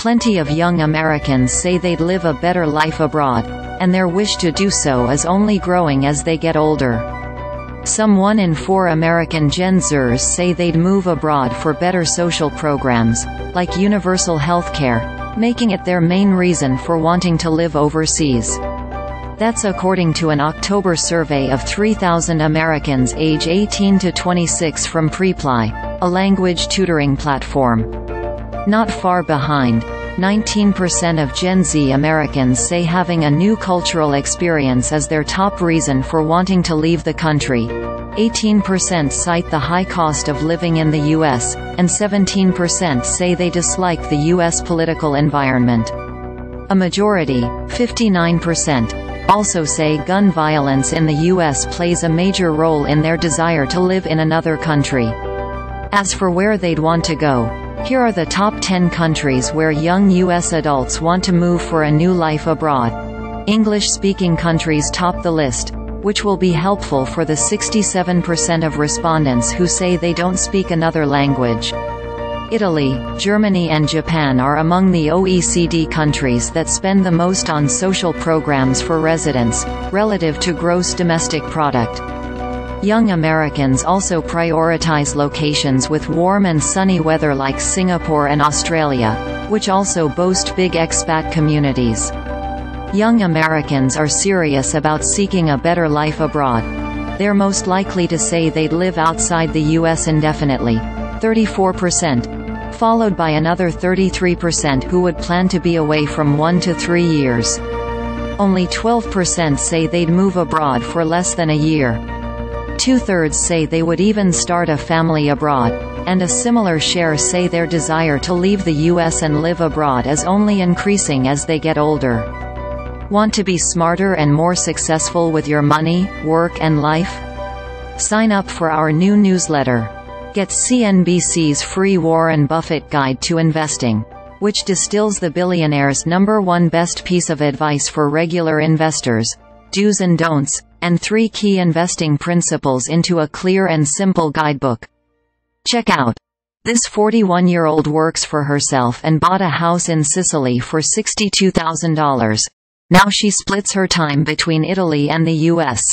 Plenty of young Americans say they'd live a better life abroad, and their wish to do so is only growing as they get older. Some 1 in 4 American Gen Zers say they'd move abroad for better social programs, like universal health care, making it their main reason for wanting to live overseas. That's according to an October survey of 3,000 Americans age 18 to 26 from Preply, a language tutoring platform. Not far behind, 19% of Gen Z Americans say having a new cultural experience is their top reason for wanting to leave the country. 18% cite the high cost of living in the U.S., and 17% say they dislike the U.S. political environment. A majority, 59%, also say gun violence in the U.S. plays a major role in their desire to live in another country. As for where they'd want to go, here are the top 10 countries where young U.S. adults want to move for a new life abroad. English-speaking countries top the list, which will be helpful for the 67% of respondents who say they don't speak another language. Italy, Germany and Japan are among the OECD countries that spend the most on social programs for residents, relative to gross domestic product. Young Americans also prioritize locations with warm and sunny weather like Singapore and Australia, which also boast big expat communities. Young Americans are serious about seeking a better life abroad. They're most likely to say they'd live outside the U.S. indefinitely, 34%, followed by another 33% who would plan to be away from 1 to 3 years. Only 12% say they'd move abroad for less than a year. 2/3 say they would even start a family abroad, and a similar share say their desire to leave the U.S. and live abroad is only increasing as they get older. Want to be smarter and more successful with your money, work and life? Sign up for our new newsletter. Get CNBC's free Warren Buffett Guide to Investing, which distills the billionaire's #1 best piece of advice for regular investors, do's and don'ts, and 3 key investing principles into a clear and simple guidebook. Check out. This 41-year-old works for herself and bought a house in Sicily for $62,000. Now she splits her time between Italy and the U.S.